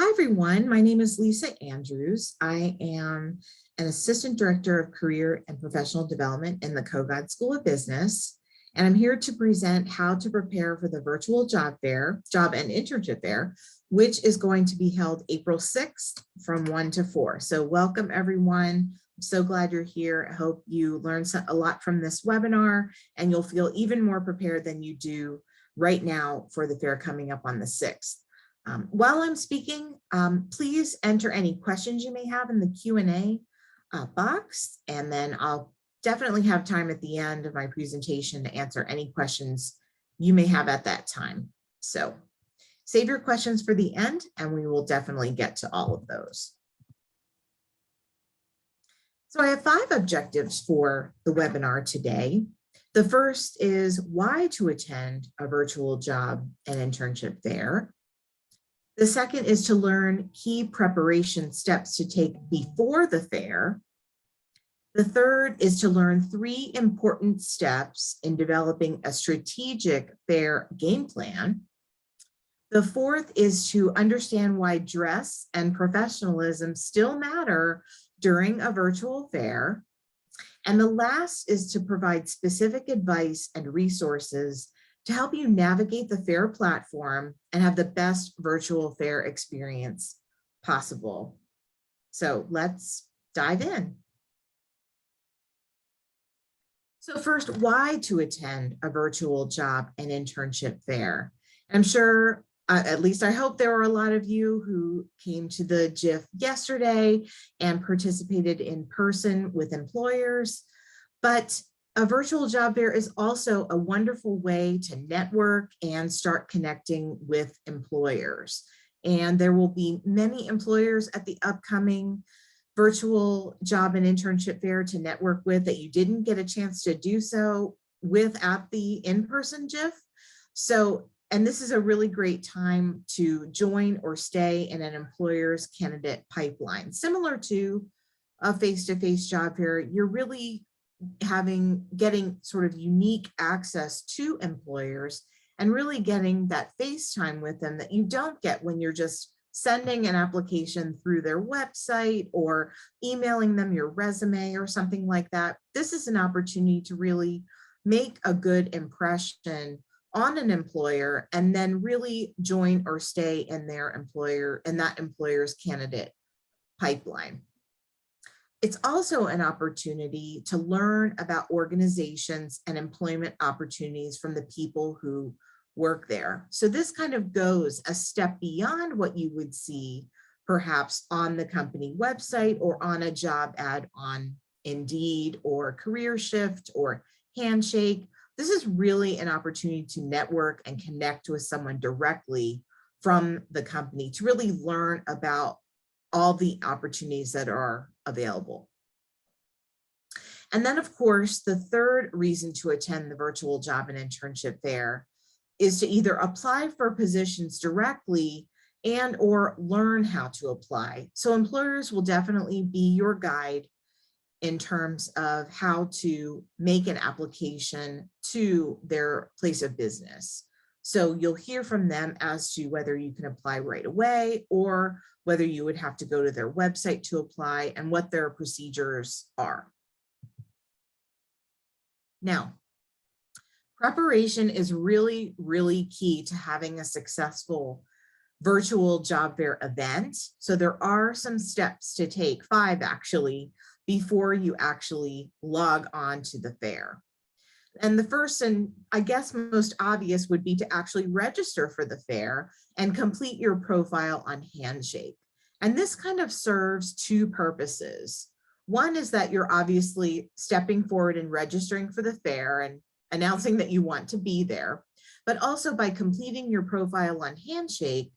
Hi, everyone. My name is Lisa Andrews. I am an Assistant Director of Career and Professional Development in the Kogod School of Business, and I'm here to present how to prepare for the virtual job and internship fair, which is going to be held April 6th from 1 to 4. So welcome, everyone. I'm so glad you're here. I hope you learned a lot from this webinar, and you'll feel even more prepared than you do right now for the fair coming up on the 6th. While I'm speaking, please enter any questions you may have in the Q&A box, and then I'll definitely have time at the end of my presentation to answer any questions you may have at that time. So save your questions for the end, and we will definitely get to all of those. So I have 5 objectives for the webinar today. The first is why to attend a virtual job and internship fair. The second is to learn key preparation steps to take before the fair. The third is to learn 3 important steps in developing a strategic fair game plan. The fourth is to understand why dress and professionalism still matter during a virtual fair. And the last is to provide specific advice and resources to help you navigate the fair platform and have the best virtual fair experience possible. So let's dive in. So first, why to attend a virtual job and internship fair? I'm sure, at least I hope there were a lot of you who came to the GIF yesterday and participated in person with employers, but a virtual job fair is also a wonderful way to network and start connecting with employers. And there will be many employers at the upcoming virtual job and internship fair to network with that you didn't get a chance to do so with at the in-person GIF. So, and this is a really great time to join or stay in an employer's candidate pipeline. Similar to a face-to-face job fair, you're really getting sort of unique access to employers and really getting that face time with them that you don't get when you're just sending an application through their website or emailing them your resume or something like that. This is an opportunity to really make a good impression on an employer and then really join or stay in that employer's candidate pipeline. It's also an opportunity to learn about organizations and employment opportunities from the people who work there. So this kind of goes a step beyond what you would see perhaps on the company website or on a job ad on Indeed or CareerShift or Handshake. This is really an opportunity to network and connect with someone directly from the company to really learn about all the opportunities that are available. And then, of course, the third reason to attend the virtual job and internship fair is to either apply for positions directly and or learn how to apply. So employers will definitely be your guide in terms of how to make an application to their place of business. So you'll hear from them as to whether you can apply right away or whether you would have to go to their website to apply and what their procedures are. Now, preparation is really, really key to having a successful virtual job fair event. So there are some steps to take, 5 actually, before you actually log on to the fair. And the first and I guess most obvious would be to actually register for the fair and complete your profile on Handshake. And this kind of serves 2 purposes. One is that you're obviously stepping forward and registering for the fair and announcing that you want to be there. But also by completing your profile on Handshake,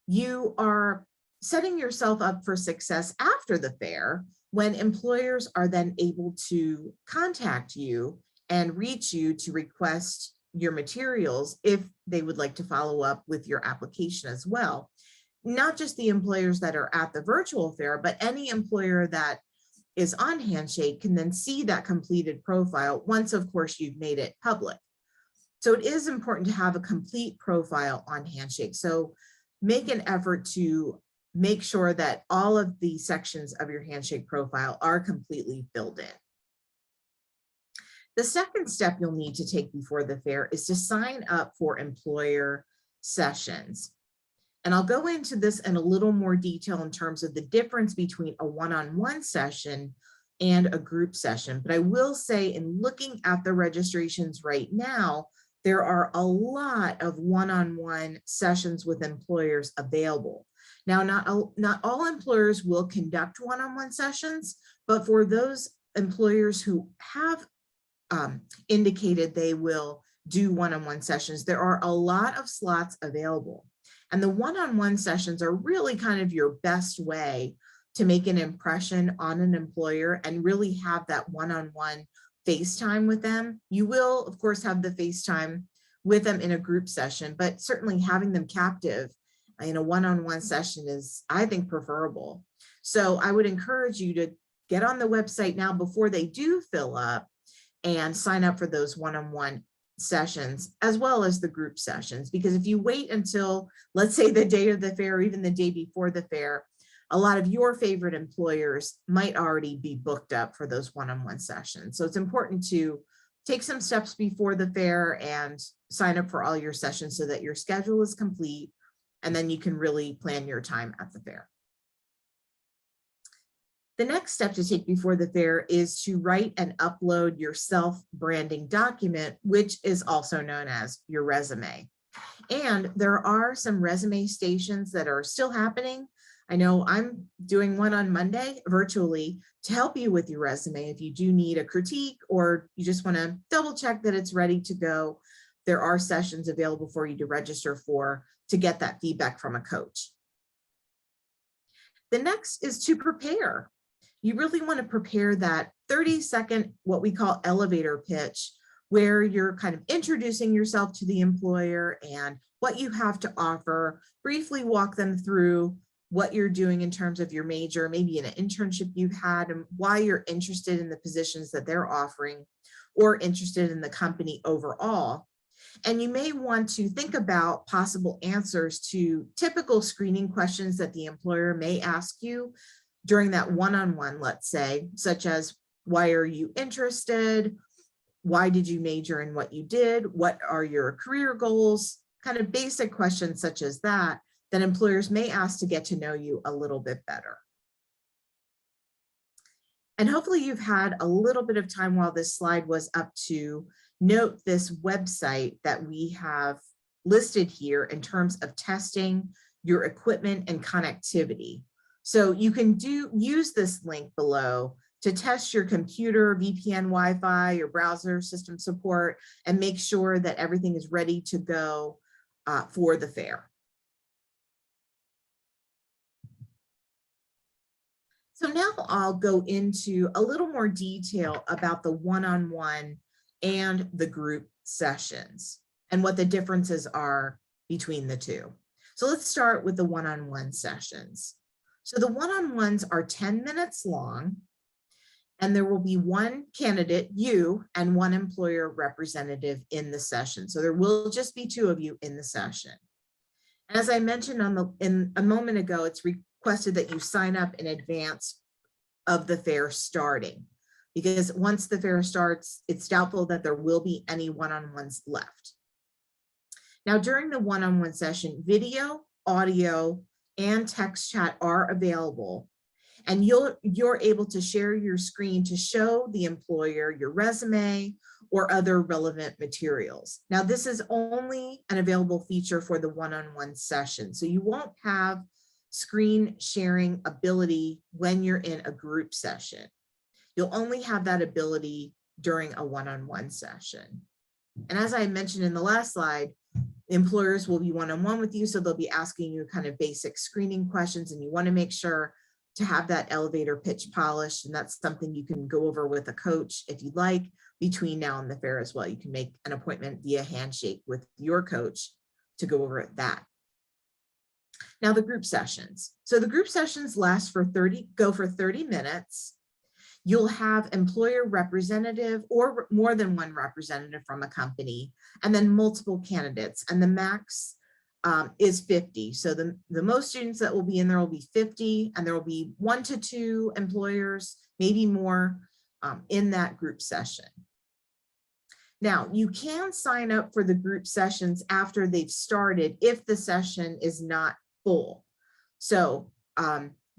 you are setting yourself up for success after the fair when employers are then able to contact you and reach you to request your materials if they would like to follow up with your application as well. Not just the employers that are at the virtual fair, but any employer that is on Handshake can then see that completed profile once, of course, you've made it public. So it is important to have a complete profile on Handshake. So make an effort to make sure that all of the sections of your Handshake profile are completely filled in. The second step you'll need to take before the fair is to sign up for employer sessions. And I'll go into this in a little more detail in terms of the difference between a one-on-one session and a group session. But I will say, in looking at the registrations right now, there are a lot of one-on-one sessions with employers available. Now, not all employers will conduct one-on-one sessions, but for those employers who have indicated they will do one-on-one sessions, there are a lot of slots available. And the one-on-one sessions are really kind of your best way to make an impression on an employer and really have that one-on-one FaceTime with them. You will, of course, have the FaceTime with them in a group session, but certainly having them captive in a one-on-one session is, I think, preferable. So I would encourage you to get on the website now before they do fill up and sign up for those one-on-one sessions as well as the group sessions. Because if you wait until, let's say, the day of the fair or even the day before the fair, a lot of your favorite employers might already be booked up for those one-on-one sessions. So it's important to take some steps before the fair and sign up for all your sessions so that your schedule is complete, and then you can really plan your time at the fair. The next step to take before the fair is to write and upload your self-branding document, which is also known as your resume. And there are some resume stations that are still happening. I know I'm doing one on Monday virtually to help you with your resume. If you do need a critique or you just want to double check that it's ready to go, there are sessions available for you to register for to get that feedback from a coach. The next is to prepare. You really want to prepare that 30-second, what we call elevator pitch, where you're kind of introducing yourself to the employer and what you have to offer, briefly walk them through what you're doing in terms of your major, maybe an internship you've had, and why you're interested in the positions that they're offering or interested in the company overall. And you may want to think about possible answers to typical screening questions that the employer may ask you during that one-on-one, let's say, such as, why are you interested? Why did you major in what you did? What are your career goals? Kind of basic questions such as that, that employers may ask to get to know you a little bit better. And hopefully you've had a little bit of time while this slide was up to note this website that we have listed here in terms of testing your equipment and connectivity. So you can use this link below to test your computer, VPN, Wi-Fi, your browser system support, and make sure that everything is ready to go for the fair. So now I'll go into a little more detail about the one-on-one and the group sessions and what the differences are between the two. So let's start with the one-on-one sessions. So the one-on-ones are 10 minutes long, and there will be one candidate, you, and one employer representative in the session. So there will just be two of you in the session. As I mentioned in a moment ago, it's requested that you sign up in advance of the fair starting, because once the fair starts, it's doubtful that there will be any one-on-ones left. Now, during the one-on-one session, video, audio, and text chat are available, and you're able to share your screen to show the employer your resume or other relevant materials. Now, this is only an available feature for the one-on-one session, so you won't have screen sharing ability when you're in a group session. You'll only have that ability during a one-on-one session. And as I mentioned in the last slide, employers will be one-on-one with you, so they'll be asking you kind of basic screening questions, and you want to make sure to have that elevator pitch polished, and that's something you can go over with a coach if you'd like between now and the fair as well. You can make an appointment via Handshake with your coach to go over that. Now, the group sessions. So the group sessions go for 30 minutes. You'll have employer representative or more than one representative from a company, and then multiple candidates. And the max is 50. So the most students that will be in there will be 50, and there will be 1 to 2 employers, maybe more, in that group session. Now, you can sign up for the group sessions after they've started if the session is not full. So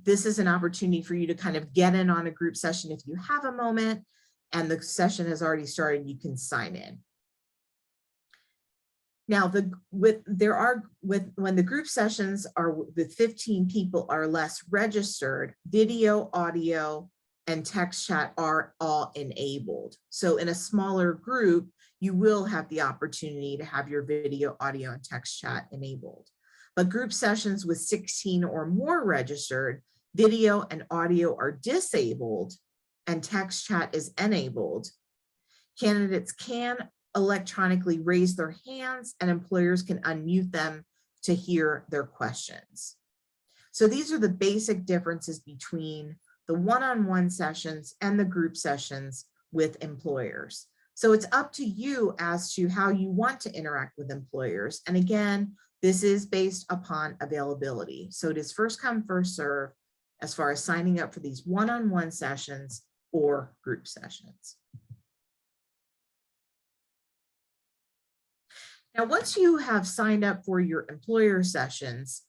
this is an opportunity for you to kind of get in on a group session if you have a moment and the session has already started, you can sign in. Now, when the group sessions are with 15 people or less registered, video, audio, and text chat are all enabled. So in a smaller group, you will have the opportunity to have your video, audio, and text chat enabled. But group sessions with 16 or more registered, video and audio are disabled and text chat is enabled. Candidates can electronically raise their hands and employers can unmute them to hear their questions. So these are the basic differences between the one-on-one sessions and the group sessions with employers. So it's up to you as to how you want to interact with employers. And again, this is based upon availability. So it is first come, first serve as far as signing up for these one-on-one sessions or group sessions. Now, once you have signed up for your employer sessions,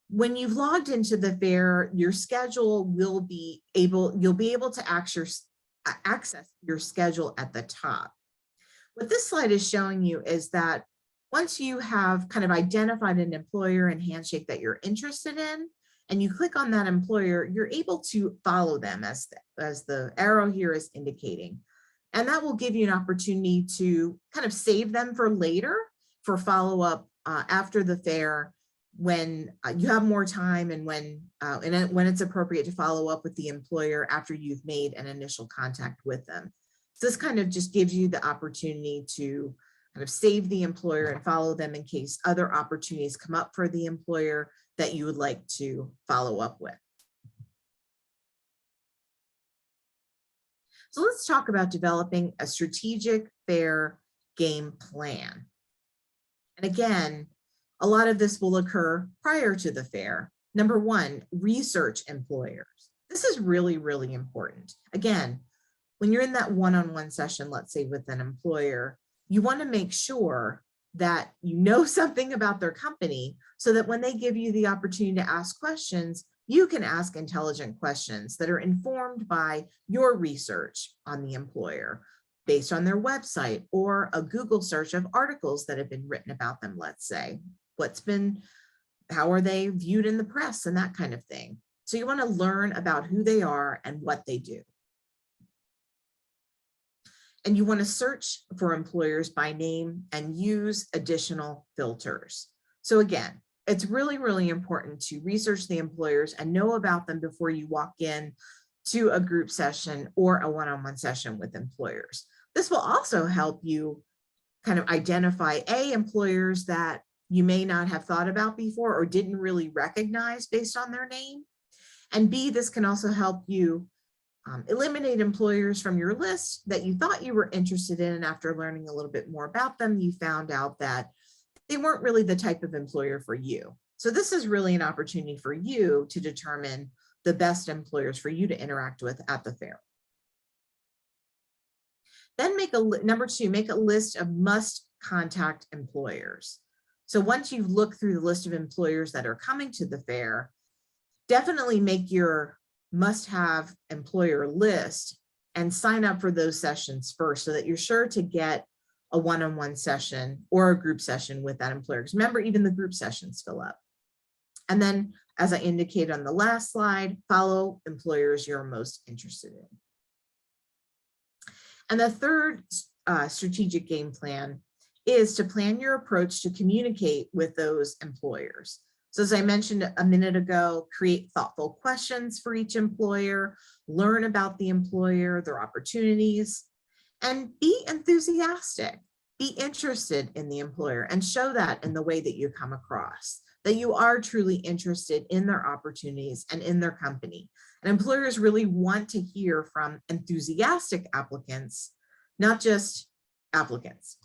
when you've logged into the fair, your schedule will be able, you'll be able to access your schedule at the top. What this slide is showing you is that once you have kind of identified an employer in Handshake that you're interested in, and you click on that employer, you're able to follow them as the arrow here is indicating. And that will give you an opportunity to kind of save them for later, for follow-up after the fair, when you have more time and when it's appropriate to follow up with the employer after you've made an initial contact with them. So this kind of just gives you the opportunity to kind of save the employer and follow them in case other opportunities come up for the employer that you would like to follow up with. So let's talk about developing a strategic fair game plan. And again, a lot of this will occur prior to the fair. Number one, research employers. This is really, really important. Again, when you're in that one-on-one session, let's say with an employer, you want to make sure that you know something about their company so that when they give you the opportunity to ask questions, you can ask intelligent questions that are informed by your research on the employer based on their website or a Google search of articles that have been written about them, let's say. How are they viewed in the press and that kind of thing. So you want to learn about who they are and what they do. And you want to search for employers by name and use additional filters. So again, it's really, really important to research the employers and know about them before you walk in to a group session or a one-on-one session with employers. This will also help you kind of identify employers that you may not have thought about before or didn't really recognize based on their name. And B, this can also help you eliminate employers from your list that you thought you were interested in, and after learning a little bit more about them, you found out that they weren't really the type of employer for you. So this is really an opportunity for you to determine the best employers for you to interact with at the fair. Then number two, make a list of must contact employers. So once you've looked through the list of employers that are coming to the fair, definitely make your must-have employer list and sign up for those sessions first so that you're sure to get a one-on-one session or a group session with that employer. Because remember, even the group sessions fill up. And then, as I indicated on the last slide, follow employers you're most interested in. And the third strategic game plan is to plan your approach to communicate with those employers. So as I mentioned a minute ago, create thoughtful questions for each employer, learn about the employer, their opportunities, and be enthusiastic. Be interested in the employer and show that in the way that you come across, that you are truly interested in their opportunities and in their company. And employers really want to hear from enthusiastic applicants, not just applicants.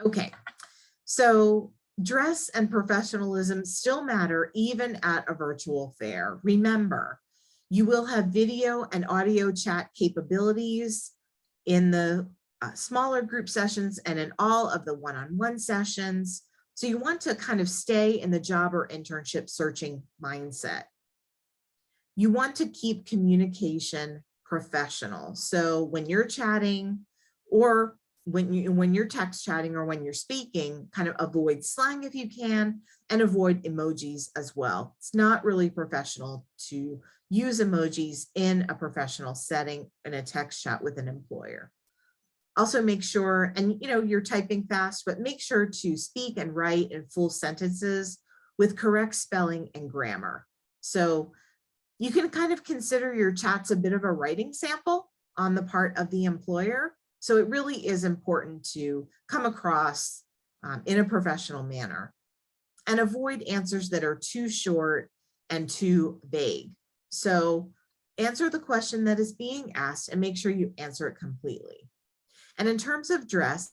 Okay, so dress and professionalism still matter even at a virtual fair. Remember, you will have video and audio chat capabilities in the smaller group sessions and in all of the one-on-one sessions. So you want to kind of stay in the job or internship searching mindset. You want to keep communication professional. So when you're chatting or when you're text chatting or when you're speaking, kind of avoid slang if you can, and avoid emojis as well. It's not really professional to use emojis in a professional setting in a text chat with an employer. Also make sure, and you're typing fast, but make sure to speak and write in full sentences with correct spelling and grammar. So you can kind of consider your chats a bit of a writing sample on the part of the employer. So it really is important to come across in a professional manner and avoid answers that are too short and too vague. So answer the question that is being asked and make sure you answer it completely. And in terms of dress,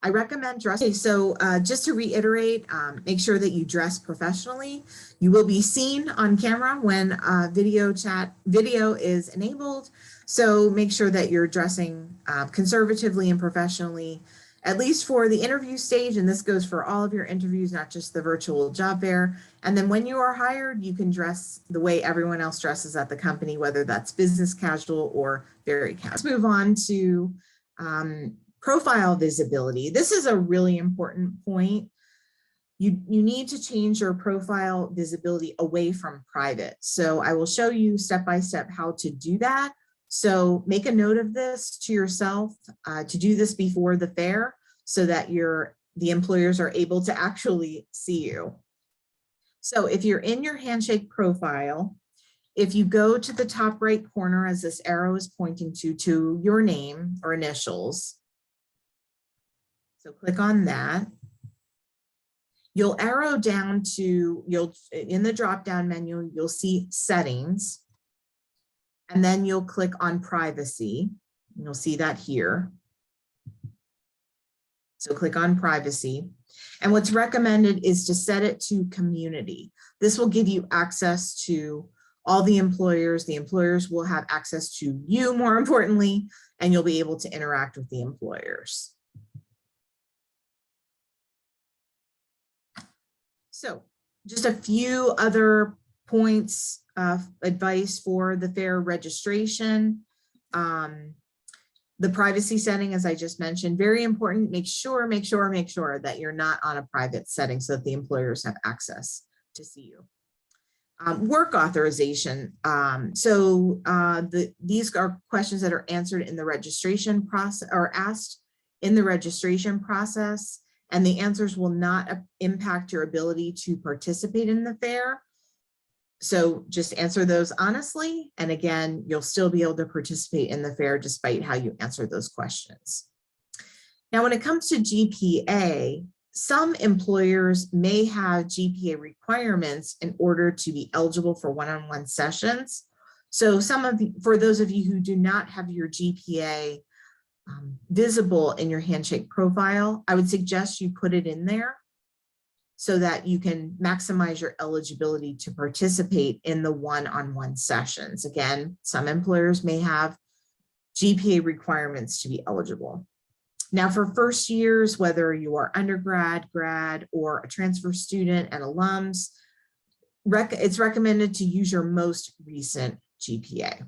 I recommend dress. Okay, so just to reiterate, make sure that you dress professionally. You will be seen on camera when video is enabled. So make sure that you're dressing conservatively and professionally, at least for the interview stage. And this goes for all of your interviews, not just the virtual job fair. And then when you are hired, you can dress the way everyone else dresses at the company, whether that's business casual or very casual. Let's move on to profile visibility. This is a really important point. You need to change your profile visibility away from private. So I will show you step by step how to do that. So make a note of this to yourself to do this before the fair so that the employers are able to actually see you. So if you're in your Handshake profile, if you go to the top right corner as this arrow is pointing to your name or initials, so click on that. You'll arrow down to, in the drop-down menu, you'll see settings. And then you'll click on privacy. You'll see that here. So click on privacy. And what's recommended is to set it to community. This will give you access to all the employers. The employers will have access to you, more importantly, and you'll be able to interact with the employers. So just a few other points of advice for the fair registration. The privacy setting, as I just mentioned, very important. Make sure that you're not on a private setting so that the employers have access to see you. Work authorization. These are questions that are answered in the registration process or asked in the registration process, and the answers will not impact your ability to participate in the fair. So just answer those honestly. And again, you'll still be able to participate in the fair despite how you answer those questions. Now, when it comes to GPA, some employers may have GPA requirements in order to be eligible for one-on-one sessions. So for those of you who do not have your GPA visible in your Handshake profile, I would suggest you put it in there so that you can maximize your eligibility to participate in the one-on-one sessions. Again, some employers may have GPA requirements to be eligible. Now for first years, whether you are undergrad, grad, or a transfer student and alums, it's recommended to use your most recent GPA.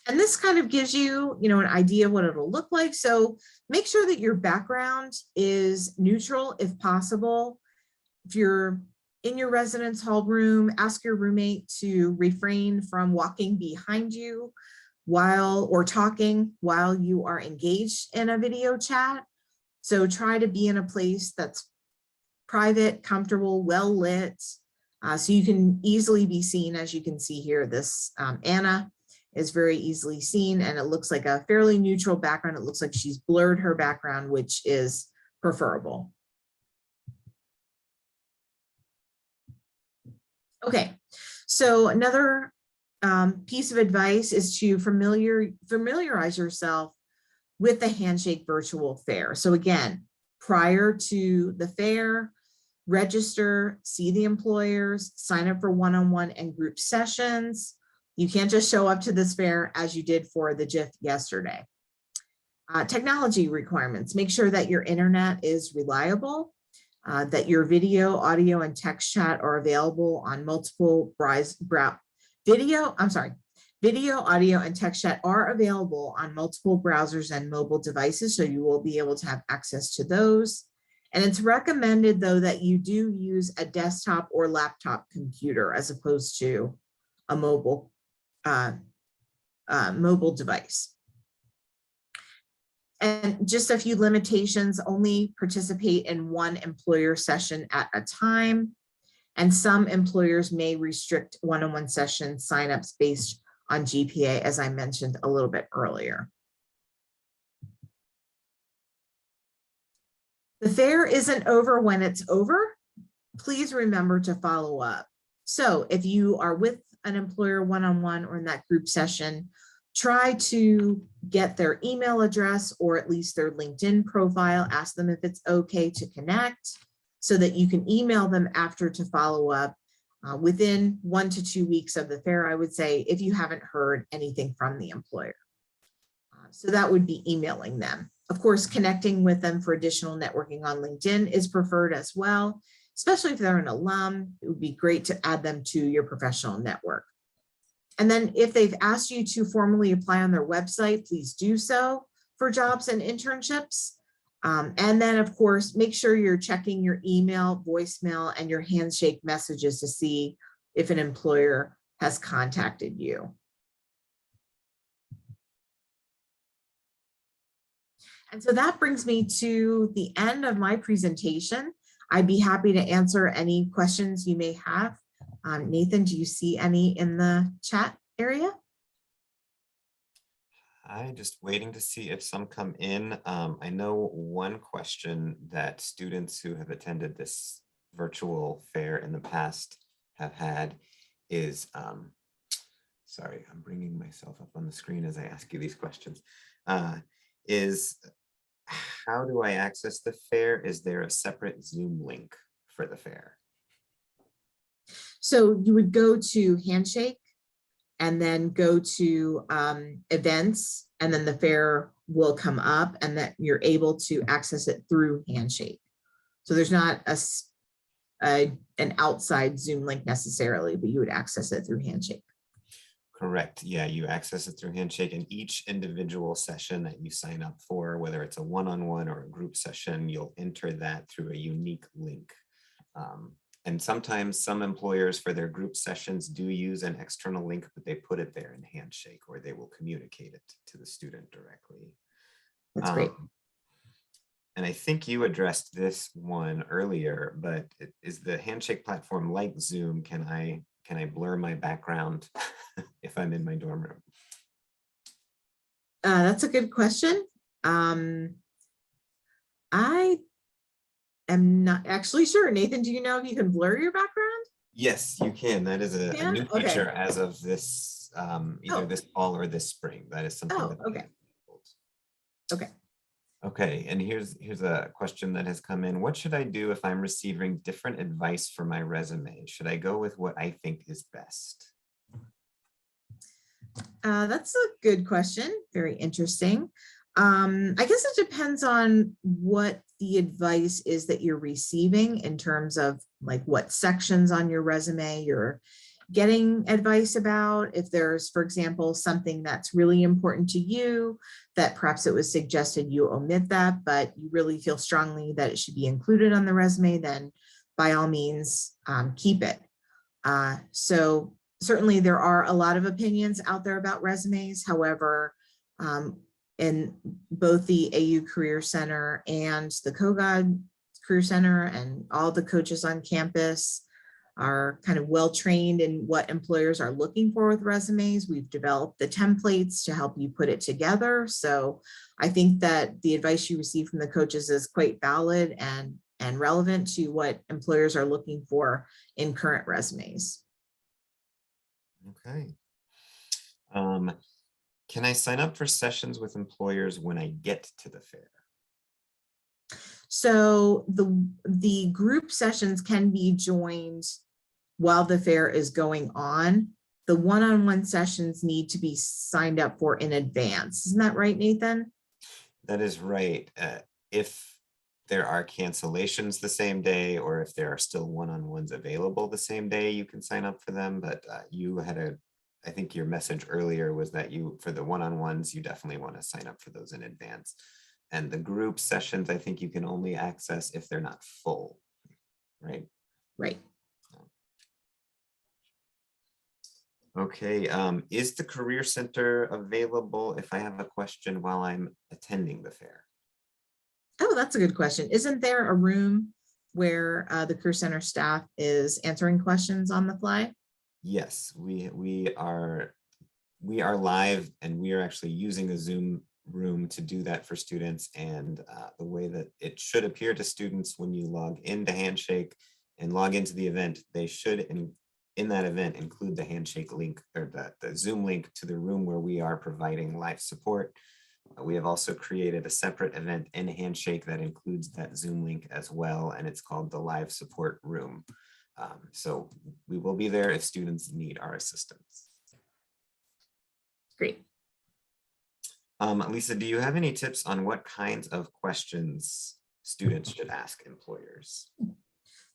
And this kind of gives you, an idea of what it'll look like. So make sure that your background is neutral if possible. If you're in your residence hall room, ask your roommate to refrain from walking behind you or talking while you are engaged in a video chat. So try to be in a place that's private, comfortable, well lit, so you can easily be seen. As you can see here, this Anna is very easily seen, and it looks like a fairly neutral background. It looks like she's blurred her background, which is preferable. Okay, so another piece of advice is to familiarize yourself with the Handshake virtual fair. So again, prior to the fair, register, see the employers, sign up for one-on-one and group sessions. You can't just show up to this fair as you did for the GIF yesterday. Technology requirements, make sure that your internet is reliable, that your video, audio, and text chat are available on multiple video, audio, and text chat are available on multiple browsers and mobile devices, so you will be able to have access to those. And it's recommended, though, that you do use a desktop or laptop computer as opposed to a mobile device. And just a few limitations: only participate in one employer session at a time. And some employers may restrict one-on-one session signups based on GPA, as I mentioned a little bit earlier. The fair isn't over when it's over. Please remember to follow up. So if you are with an employer one-on-one or in that group session, try to get their email address or at least their LinkedIn profile. Ask them if it's okay to connect so that you can email them after to follow up within 1 to 2 weeks of the fair, I would say, if you haven't heard anything from the employer. So that would be emailing them. Of course, connecting with them for additional networking on LinkedIn is preferred as well, especially if they're an alum. It would be great to add them to your professional network. And then if they've asked you to formally apply on their website, please do so for jobs and internships. And then, of course, make sure you're checking your email, voicemail, and your Handshake messages to see if an employer has contacted you. And so that brings me to the end of my presentation. I'd be happy to answer any questions you may have. Nathan, do you see any in the chat area? I'm just waiting to see if some come in. I know one question that students who have attended this virtual fair in the past have had is, sorry, I'm bringing myself up on the screen as I ask you these questions, is how do I access the fair? Is there a separate Zoom link for the fair? So you would go to Handshake and then go to events, and then the fair will come up and that you're able to access it through Handshake. So there's not an outside Zoom link necessarily, but you would access it through Handshake. Correct. Yeah, you access it through Handshake, and each individual session that you sign up for, whether it's a one-on-one or a group session, you'll enter that through a unique link. And sometimes some employers for their group sessions do use an external link, but they put it there in Handshake, or they will communicate it to the student directly. That's great. And I think you addressed this one earlier, but is the Handshake platform like Zoom? Can I blur my background if I'm in my dorm room? That's a good question. I am not actually sure. Nathan, do you know if you can blur your background? Yes, you can. That is a new feature as of this, either this fall or this spring. That is something that Okay. Okay, and here's a question that has come in. What should I do if I'm receiving different advice for my resume? Should I go with what I think is best? That's a good question. Very interesting. I guess it depends on what the advice is that you're receiving in terms of like what sections on your resume you're getting advice about. If there's, for example, something that's really important to you that perhaps it was suggested you omit that, but you really feel strongly that it should be included on the resume, then by all means, keep it. So certainly there are a lot of opinions out there about resumes. However, in both the AU Career Center and the KOGAD Career Center and all the coaches on campus are kind of well trained in what employers are looking for with resumes. We've developed the templates to help you put it together. So I think that the advice you receive from the coaches is quite valid and relevant to what employers are looking for in current resumes. Okay. Can I sign up for sessions with employers when I get to the fair? So the group sessions can be joined while the fair is going on. The one-on-one sessions need to be signed up for in advance. Isn't that right, Nathan? That is right. If there are cancellations the same day, or if there are still one-on-ones available the same day, you can sign up for them. But you had I think your message earlier was that for the one-on-ones, you definitely want to sign up for those in advance. And the group sessions, I think you can only access if they're not full, right? Right. Okay, is the Career Center available if I have a question while I'm attending the fair? Oh, that's a good question. Isn't there a room where the Career Center staff is answering questions on the fly? Yes, we are live, and we are actually using a Zoom room to do that for students. And the way that it should appear to students when you log into Handshake and log into the event, they should in that event include the Handshake link, or the Zoom link to the room where we are providing live support. We have also created a separate event in Handshake that includes that Zoom link as well, and it's called the Live Support Room. So we will be there if students need our assistance. Great. Lisa, do you have any tips on what kinds of questions students should ask employers?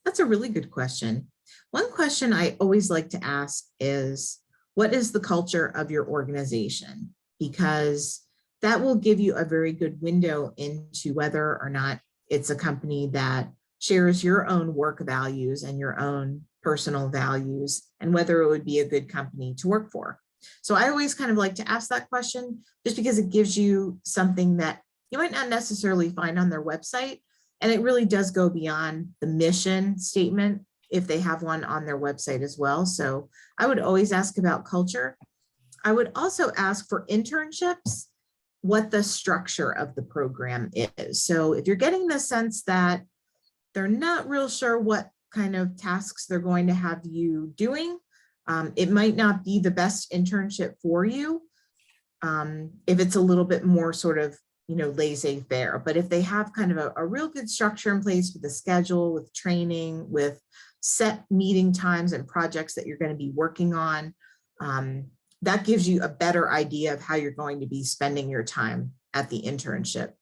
That's a really good question. One question I always like to ask is, what is the culture of your organization? Because that will give you a very good window into whether or not it's a company that shares your own work values and your own personal values, and whether it would be a good company to work for. So I always kind of like to ask that question, just because it gives you something that you might not necessarily find on their website. And it really does go beyond the mission statement if they have one on their website as well. So I would always ask about culture. I would also ask for internships, what the structure of the program is. So if you're getting the sense that they're not real sure what kind of tasks they're going to have you doing, it might not be the best internship for you if it's a little bit more sort of, laissez-faire. But if they have kind of a real good structure in place with a schedule, with training, with set meeting times and projects that you're going to be working on, that gives you a better idea of how you're going to be spending your time at the internship.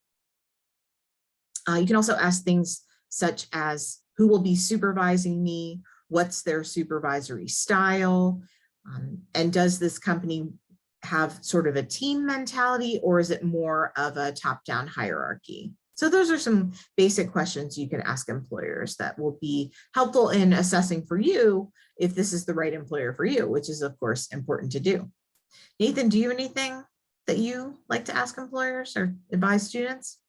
You can also ask things such as, who will be supervising me? What's their supervisory style? And does this company have sort of a team mentality, or is it more of a top-down hierarchy? So those are some basic questions you can ask employers that will be helpful in assessing for you if this is the right employer for you, which is of course important to do. Nathan, do you have anything that you like to ask employers or advise students?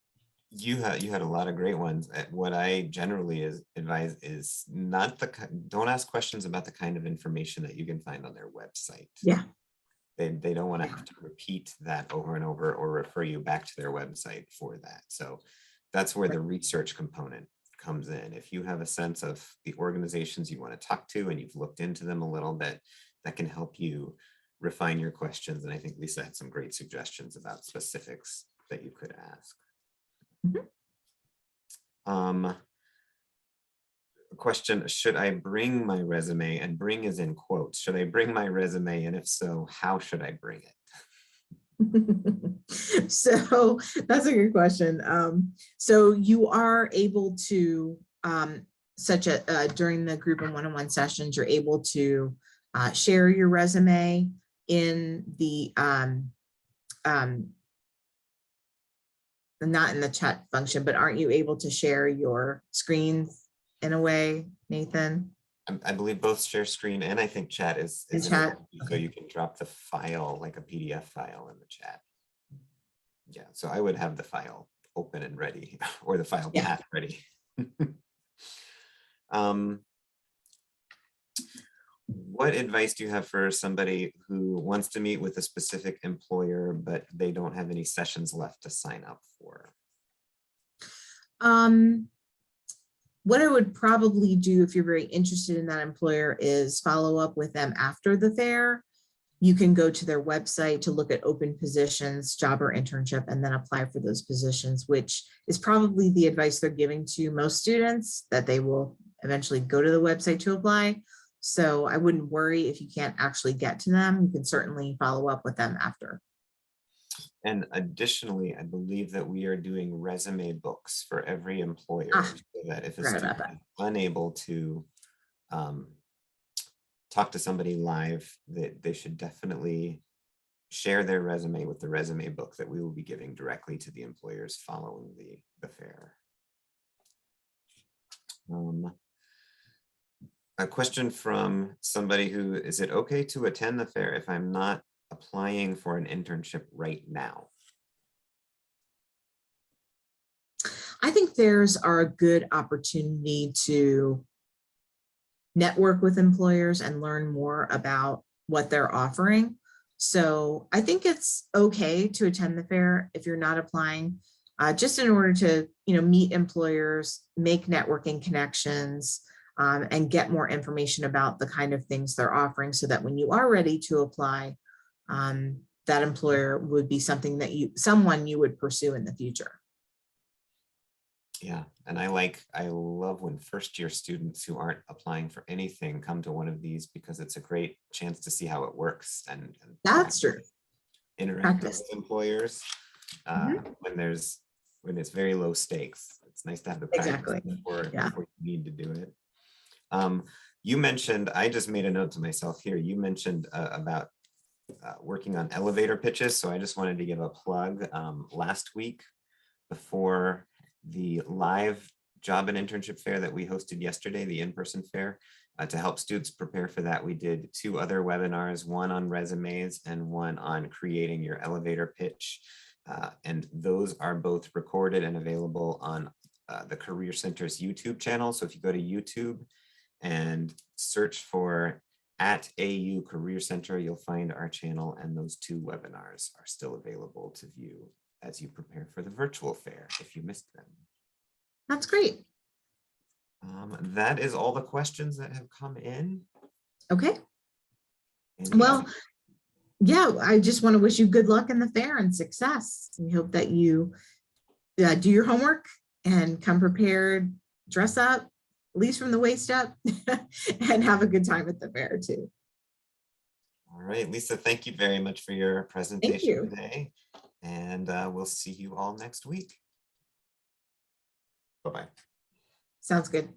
You had a lot of great ones. What I generally advise is don't ask questions about the kind of information that you can find on their website. Yeah. They don't want to have to repeat that over and over or refer you back to their website for that. So that's where the research component comes in. If you have a sense of the organizations you want to talk to and you've looked into them a little bit, that can help you refine your questions. And I think Lisa had some great suggestions about specifics that you could ask. Mm-hmm. Question, should I bring my resume? And bring is in quotes. Should I bring my resume? And if so, how should I bring it? So that's a good question. So you are able to, during the group and one-on-one sessions, you're able to share your resume in the, not in the chat function, but aren't you able to share your screens in a way, Nathan? I believe both share screen and I think chat is in chat. So you can drop the file, like a PDF file, in the chat. Yeah, so I would have the file open and ready, or the file path ready. What advice do you have for somebody who wants to meet with a specific employer, but they don't have any sessions left to sign up for? What I would probably do if you're very interested in that employer is follow up with them after the fair You can go to their website to look at open positions, job or internship, and then apply for those positions, which is probably the advice they're giving to most students, that they will eventually go to the website to apply. So I wouldn't worry if you can't actually get to them. You can certainly follow up with them after. And additionally, I believe that we are doing resume books for every employer, Ah, so that if a forgot about student that. is unable to talk to somebody live, that they should definitely share their resume with the resume book that we will be giving directly to the employers following the fair. A question from somebody who, is it okay to attend the fair if I'm not applying for an internship right now? I think fairs are a good opportunity to network with employers and learn more about what they're offering. So I think it's okay to attend the fair if you're not applying, just in order to, meet employers, make networking connections, and get more information about the kind of things they're offering, so that when you are ready to apply, that employer would be someone you would pursue in the future. Yeah, and I love when first year students who aren't applying for anything come to one of these, because it's a great chance to see how it works and That's true. interact with Practice. employers when it's very low stakes. It's nice to have the practice Exactly. before Yeah. you need to do it. You mentioned, I just made a note to myself here, you mentioned about working on elevator pitches. So I just wanted to give a plug. Last week, before the live job and internship fair that we hosted yesterday, the in-person fair, to help students prepare for that, we did 2 other webinars, one on resumes and one on creating your elevator pitch. And those are both recorded and available on the Career Center's YouTube channel. So if you go to YouTube and search for @AU Career Center, you'll find our channel, and those 2 webinars are still available to view as you prepare for the virtual fair if you missed them. That's great. That is all the questions that have come in. Okay. Any Well, other? yeah, I just want to wish you good luck in the fair and success. We hope that you do your homework and come prepared, dress up, at least from the waist up, and have a good time at the fair too. All right, Lisa, thank you very much for your presentation you. today. And we'll see you all next week. Bye-bye. Sounds good.